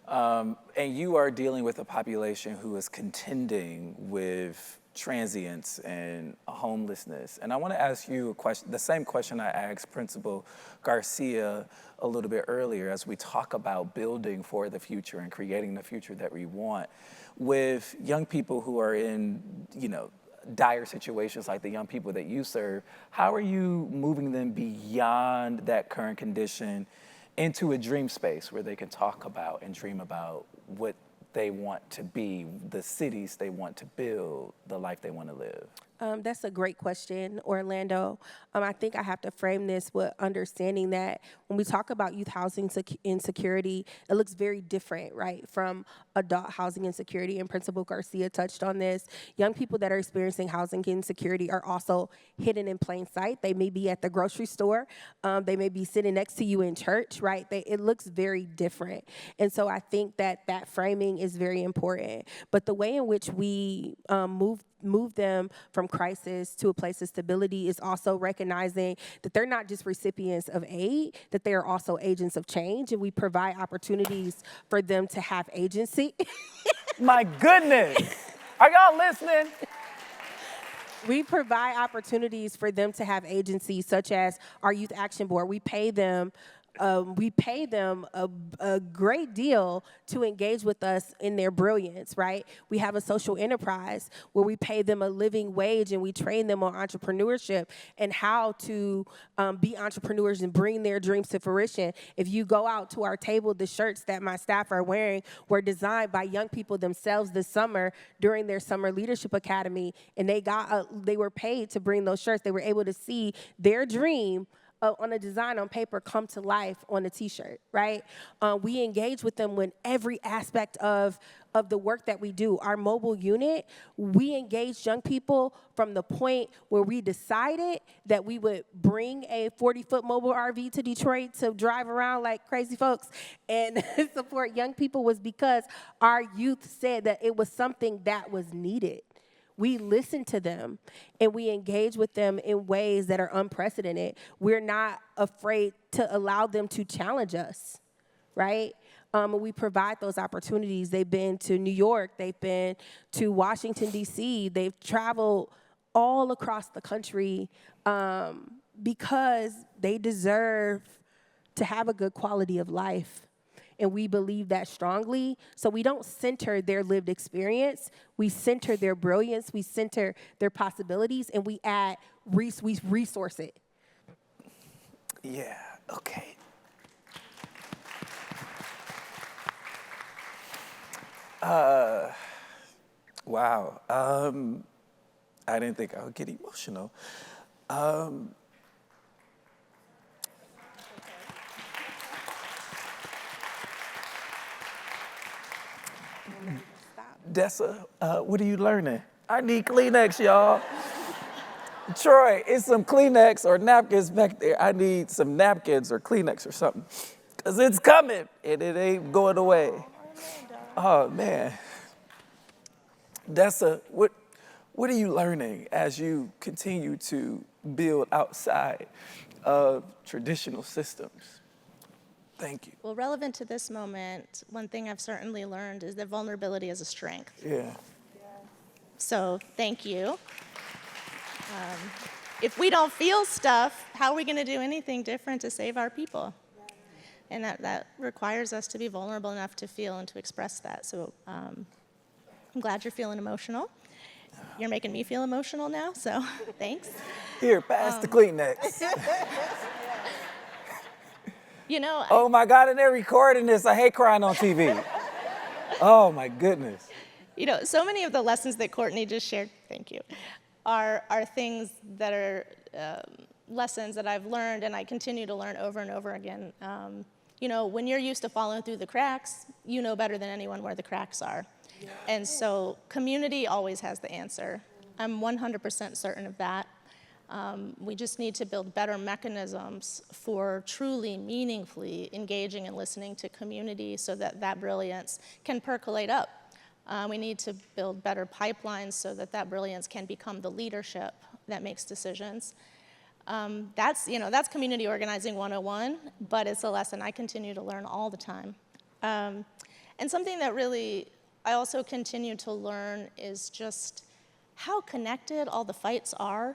And you are dealing with a population who is contending with transience and homelessness. And I want to ask you a question, the same question I asked Principal Garcia a little bit earlier, as we talk about building for the future and creating the future that we want. With young people who are in, dire situations like the young people that you serve, how are you moving them beyond that current condition into a dream space where they can talk about and dream about what they want to be, the cities they want to build, the life they want to live? That's a great question, Orlando. I think I have to frame this with understanding that when we talk about youth housing insecurity, it looks very different, right, from adult housing insecurity, and Principal Garcia touched on this. Young people that are experiencing housing insecurity are also hidden in plain sight. They may be at the grocery store. They may be sitting next to you in church, right? It looks very different. And so I think that framing is very important. But the way in which we move them from crisis to a place of stability is also recognizing that they're not just recipients of aid, that they are also agents of change, and we provide opportunities for them to have agency. My goodness, are y'all listening? We provide opportunities for them to have agency, such as our Youth Action Board. We pay them a great deal to engage with us in their brilliance, right? We have a social enterprise where we pay them a living wage, and we train them on entrepreneurship and how to be entrepreneurs and bring their dreams to fruition. If you go out to our table, the shirts that my staff are wearing were designed by young people themselves this summer during their Summer Leadership Academy, and they were paid to bring those shirts. They were able to see their dream on a design on paper come to life on a T-shirt, right? We engage with them when every aspect of the work that we do. Our mobile unit, we engage young people from the point where we decided that we would bring a 40-foot mobile RV to Detroit to drive around like crazy folks and support young people, was because our youth said that it was something that was needed. We listen to them, and we engage with them in ways that are unprecedented. We're not afraid to allow them to challenge us, right? We provide those opportunities. They've been to New York. They've been to Washington, D.C. They've traveled all across the country because they deserve to have a good quality of life. And we believe that strongly. So we don't center their lived experience. We center their brilliance. We center their possibilities, and we resource it. Yeah, okay. Wow. I didn't think I would get emotional. Dessa, what are you learning? I need Kleenex, y'all. Troy, it's some Kleenex or napkins back there. I need some napkins or Kleenex or something. Because it's coming and it ain't going away. Oh, man. Dessa, what are you learning as you continue to build outside of traditional systems? Thank you. Well, relevant to this moment, one thing I've certainly learned is that vulnerability is a strength. Yeah. So thank you. If we don't feel stuff, how are we going to do anything different to save our people? And that requires us to be vulnerable enough to feel and to express that. So I'm glad you're feeling emotional. You're making me feel emotional now, so thanks. Here, pass the Kleenex. You know, Oh my God, and they're recording this. I hate crying on TV. Oh my goodness. you know, so many of the lessons that Courtney just shared, thank you, are things that are lessons that I've learned and I continue to learn over and over again. You know, when you're used to falling through the cracks, you know better than anyone where the cracks are. Yeah. And so community always has the answer. I'm 100% certain of that. We just need to build better mechanisms for truly, meaningfully engaging and listening to community so that that brilliance can percolate up. We need to build better pipelines so that that brilliance can become the leadership that makes decisions. That's community organizing 101, but it's a lesson I continue to learn all the time. And something that really I also continue to learn is just how connected all the fights are.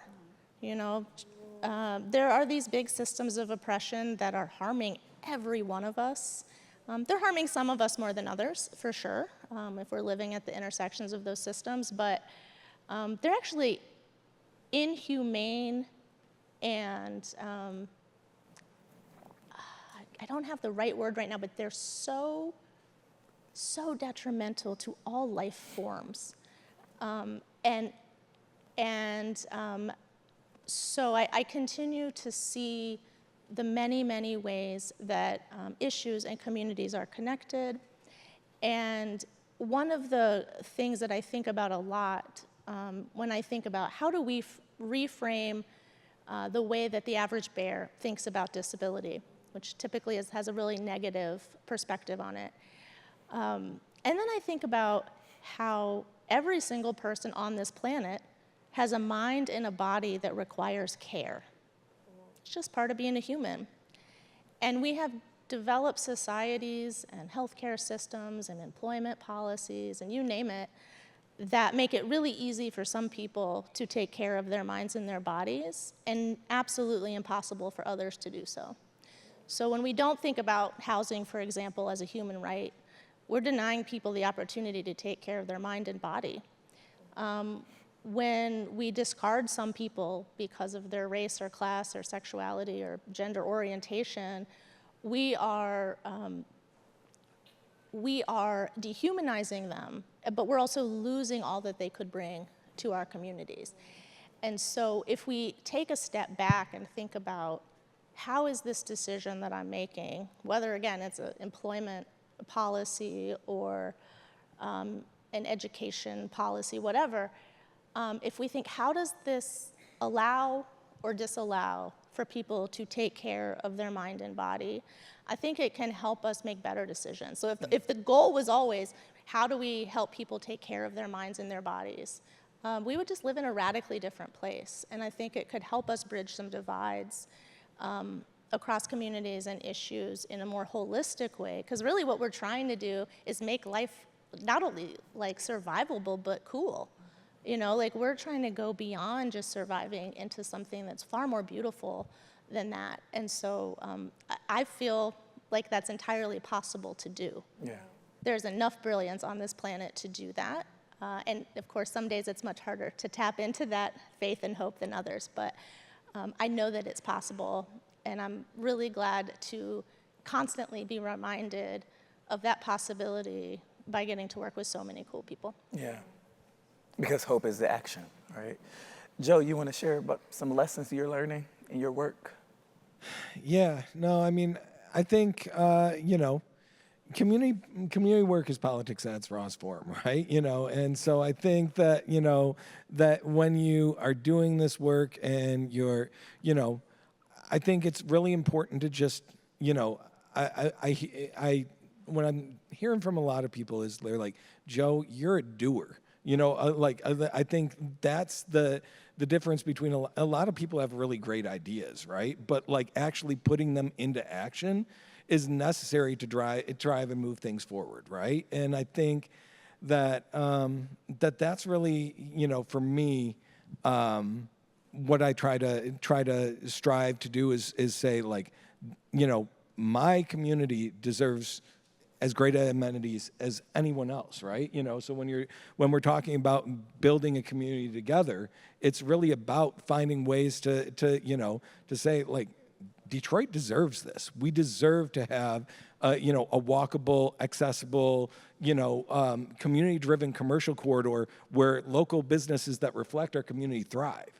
You know, there are these big systems of oppression that are harming every one of us. They're harming some of us more than others, for sure, if we're living at the intersections of those systems, but they're actually inhumane and I don't have the right word right now, but they're so detrimental to all life forms. So I continue to see the many, many ways that issues and communities are connected. And one of the things that I think about a lot when I think about how do we reframe the way that the average bear thinks about disability, which typically has a really negative perspective on it. And then I think about how every single person on this planet has a mind and a body that requires care. It's just part of being a human. And we have developed societies and healthcare systems and employment policies and you name it that make it really easy for some people to take care of their minds and their bodies and absolutely impossible for others to do so. So when we don't think about housing, for example, as a human right, we're denying people the opportunity to take care of their mind and body. When we discard some people because of their race or class or sexuality or gender orientation, we are dehumanizing them, but we're also losing all that they could bring to our communities. And so if we take a step back and think about how is this decision that I'm making, whether again it's an employment policy or an education policy, whatever, if we think, how does this allow or disallow for people to take care of their mind and body, I think it can help us make better decisions. So if the goal was always, how do we help people take care of their minds and their bodies, we would just live in a radically different place. And I think it could help us bridge some divides across communities and issues in a more holistic way. Because really what we're trying to do is make life not only like survivable, but cool. You know, like we're trying to go beyond just surviving into something that's far more beautiful than that. And so I feel like that's entirely possible to do. Yeah. There's enough brilliance on this planet to do that. And of course, some days it's much harder to tap into that faith and hope than others. But I know that it's possible. And I'm really glad to constantly be reminded of that possibility by getting to work with so many cool people. Yeah. Because hope is the action, right? Joe, you want to share about some lessons you're learning in your work? Yeah, no, I mean, I think, community work is politics at its rawest form, right? And so I think that, that when you are doing this work and you're, I think it's really important to just, when I'm hearing from a lot of people is they're like, Joe, you're a doer. I think that's the difference between a lot of people have really great ideas, right? But like actually putting them into action is necessary to drive and move things forward, right? And I think that that's really, for me, what I try to strive to do is say like, my community deserves as great amenities as anyone else, right? So when we're talking about building a community together, it's really about finding ways to say like, Detroit deserves this. We deserve to have, a walkable, accessible, community-driven commercial corridor where local businesses that reflect our community thrive.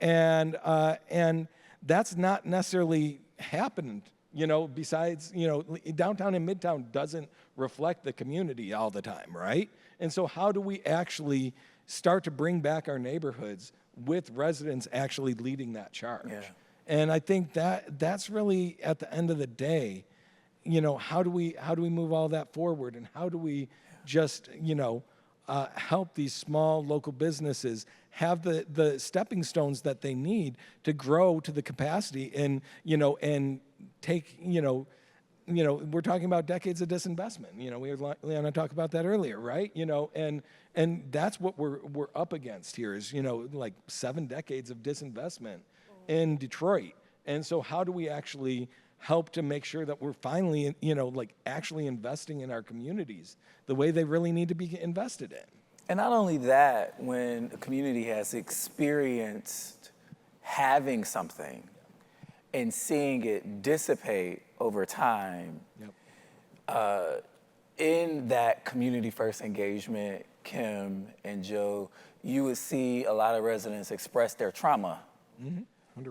And that's not necessarily happened. Besides, downtown and midtown doesn't reflect the community all the time, right? And so how do we actually start to bring back our neighborhoods with residents actually leading that charge? Yeah. And I think that's really at the end of the day, how do we move all that forward, and how do we just help these small local businesses have the stepping stones that they need to grow to the capacity and take we're talking about decades of disinvestment. We had Leanna talk about that earlier, right? And that's what we're up against here is like 7 decades of disinvestment in Detroit. And so how do we actually help to make sure that we're finally, actually investing in our communities the way they really need to be invested in? And not only that, when a community has experienced having something and seeing it dissipate over time, in that community first engagement, Kim and Joe, you would see a lot of residents express their trauma,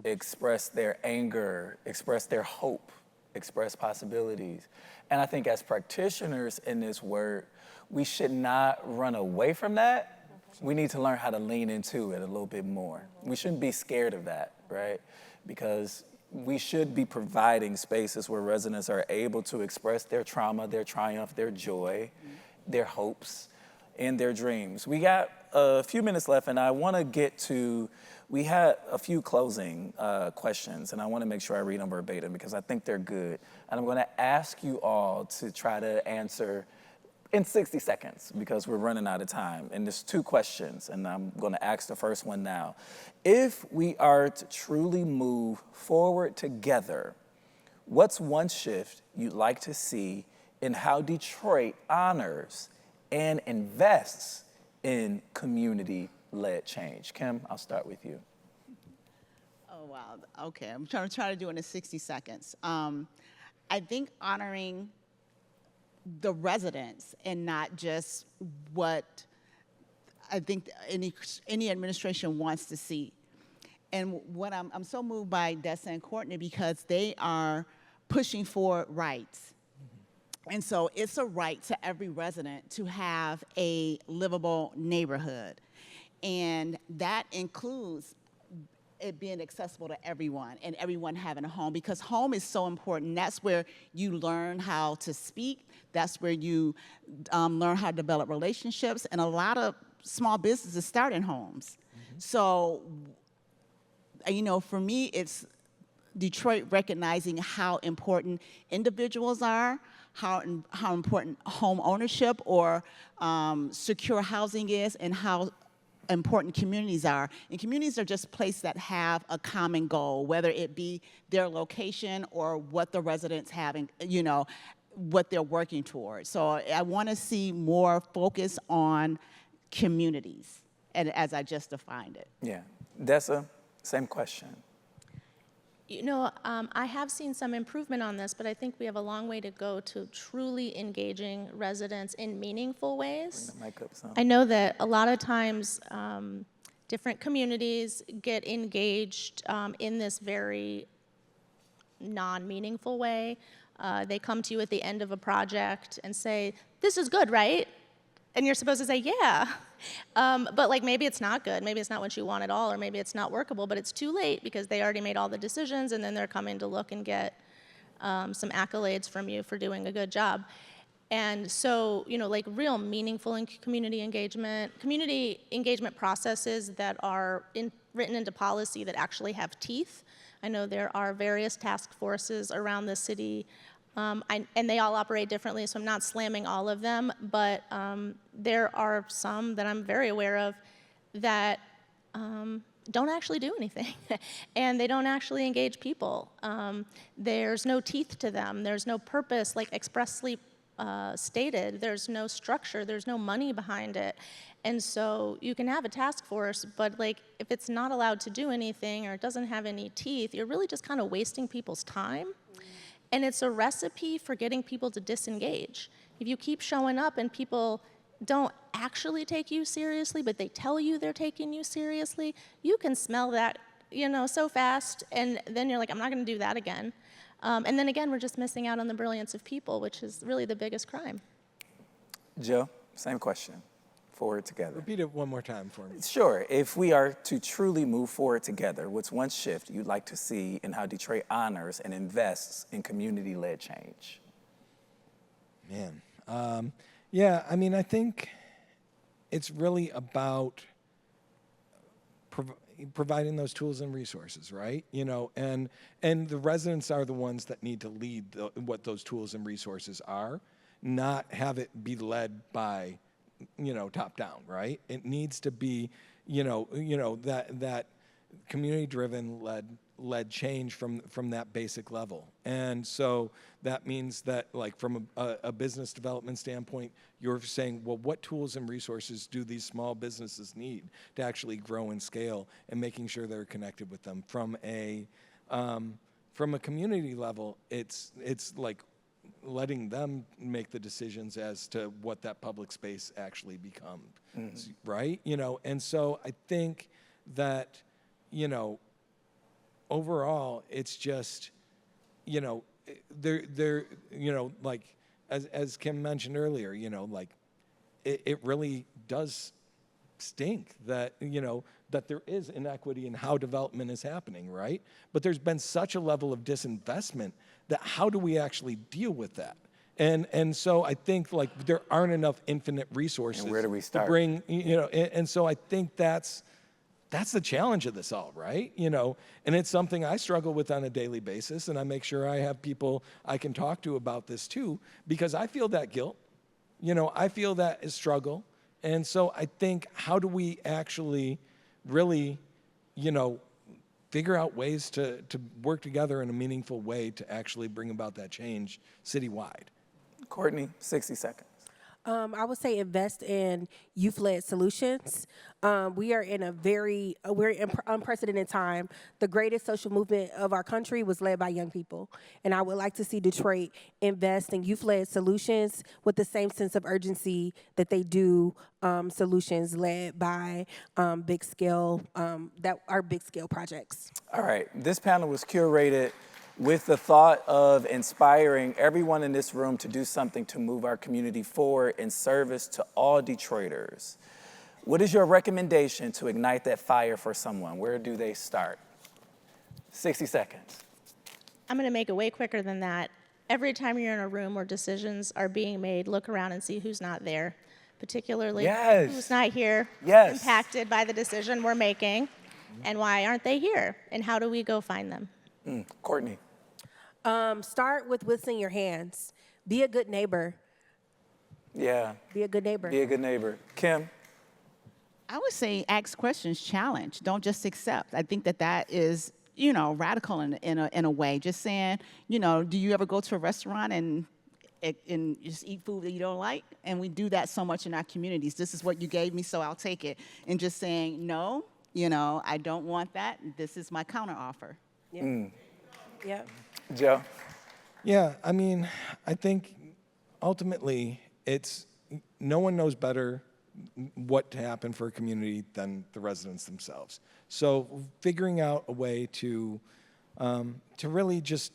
express their anger, express their hope, express possibilities. And I think as practitioners in this work, we should not run away from that. We need to learn how to lean into it a little bit more. We shouldn't be scared of that, right? Because we should be providing spaces where residents are able to express their trauma, their triumph, their joy, their hopes, and their dreams. We got a few minutes left, and I want to get to, we had a few closing questions, and I want to make sure I read them verbatim because I think they're good. And I'm going to ask you all to try to answer in 60 seconds because we're running out of time. And there's 2 questions, and I'm going to ask the first one now. If we are to truly move forward together, what's one shift you'd like to see in how Detroit honors and invests in community-led change? Kim, I'll start with you. Oh, wow. Okay, I'm trying to do it in 60 seconds. I think honoring the residents and not just what I think any administration wants to see. And what I'm so moved by Dessa and Courtney because they are pushing for rights. And so it's a right to every resident to have a livable neighborhood. And that includes it being accessible to everyone and everyone having a home because home is so important. That's where you learn how to speak. That's where you learn how to develop relationships. And a lot of small businesses start in homes. So, for me, it's Detroit recognizing how important individuals are, how important home ownership or secure housing is, and how important communities are. And communities are just places that have a common goal, whether it be their location or what the residents have, what they're working towards. So I want to see more focus on communities, and as I just defined it. Yeah. Dessa, same question. You know, I have seen some improvement on this, but I think we have a long way to go to truly engaging residents in meaningful ways. Bring the mic up some. I know that a lot of times different communities get engaged in this very non-meaningful way. They come to you at the end of a project and say, "This is good, right?" And you're supposed to say, "Yeah." But like maybe it's not good, maybe it's not what you want at all, or maybe it's not workable, but it's too late because they already made all the decisions and then they're coming to look and get some accolades from you for doing a good job. And so, you know, like real meaningful community engagement processes that are written into policy that actually have teeth. I know there are various task forces around the city, and they all operate differently, so I'm not slamming all of them, but there are some that I'm very aware of that don't actually do anything, and they don't actually engage people. There's no teeth to them. There's no purpose, like expressly stated. There's no structure. There's no money behind it. And so you can have a task force, but like if it's not allowed to do anything or it doesn't have any teeth, you're really just kind of wasting people's time. And it's a recipe for getting people to disengage. If you keep showing up and people don't actually take you seriously, but they tell you they're taking you seriously, you can smell that, you know, so fast, and then you're like, I'm not gonna do that again. And then again, we're just missing out on the brilliance of people, which is really the biggest crime. Joe, same question. Forward together. Repeat it one more time for me. Sure. If we are to truly move forward together, what's one shift you'd like to see in how Detroit honors and invests in community-led change? Man. Yeah, I mean, I think it's really about providing those tools and resources, right? You know, and the residents are the ones that need to lead what those tools and resources are, not have it be led by, you know, top down, right? It needs to be, that community-driven led change from that basic level. And so that means that, like, from a business development standpoint, you're saying, well, what tools and resources do these small businesses need to actually grow and scale, and making sure they're connected with them. From a community level, it's like letting them make the decisions as to what that public space actually becomes, right? You know, and so I think that, you know, overall, it's just, you know, they're you know, like, as Kim mentioned earlier, you know, like, it really does stink that, you know, that there is inequity in how development is happening, right? But there's been such a level of disinvestment that how do we actually deal with that? And so I think, like, there aren't enough infinite resources. And where do we start? To bring, you know, and so I think that's the challenge of this all, right? You know, and it's something I struggle with on a daily basis, and I make sure I have people I can talk to about this too, because I feel that guilt. You know, I feel that struggle. And so I think, how do we actually really, you know, figure out ways to work together in a meaningful way to actually bring about that change citywide? Courtney, 60 seconds. I would say invest in youth-led solutions. We are in we're in unprecedented time. The greatest social movement of our country was led by young people. And I would like to see Detroit invest in youth-led solutions with the same sense of urgency that they do solutions led by big scale projects. All right, this panel was curated with the thought of inspiring everyone in this room to do something to move our community forward in service to all Detroiters. What is your recommendation to ignite that fire for someone? Where do they start? 60 seconds. I'm gonna make it way quicker than that. Every time you're in a room where decisions are being made, look around and see who's not there, particularly who's not here, impacted by the decision we're making, and why aren't they here, and how do we go find them? Courtney. Start with what's in your hands. Be a good neighbor. Yeah. Be a good neighbor. Be a good neighbor. Kim. I would say ask questions, challenge. Don't just accept. I think that is, you know, radical in a way. Just saying, you know, do you ever go to a restaurant and just eat food that you don't like? And we do that so much in our communities. This is what you gave me, so I'll take it. And just saying, no, you know, I don't want that. This is my counteroffer. Yeah. Yeah. Joe? Yeah, I mean, I think ultimately it's no one knows better what to happen for a community than the residents themselves. So figuring out a way to really just,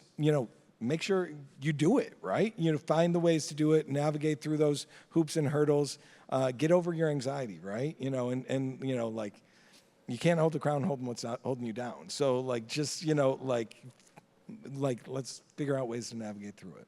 make sure you do it, right? Find the ways to do it, navigate through those hoops and hurdles, get over your anxiety, right? Like, you can't hold the crown holding what's not holding you down. So like, just, let's figure out ways to navigate through it.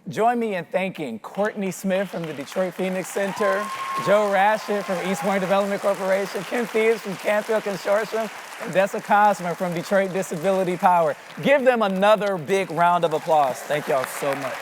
Join me in thanking Courtney Smith from the Detroit Phoenix Center, Joe Rashid from East Point Development Corporation, Theus from Canfield Consortium, and Dessa Cosma from Detroit Disability Power. Give them another big round of applause. Thank y'all so much.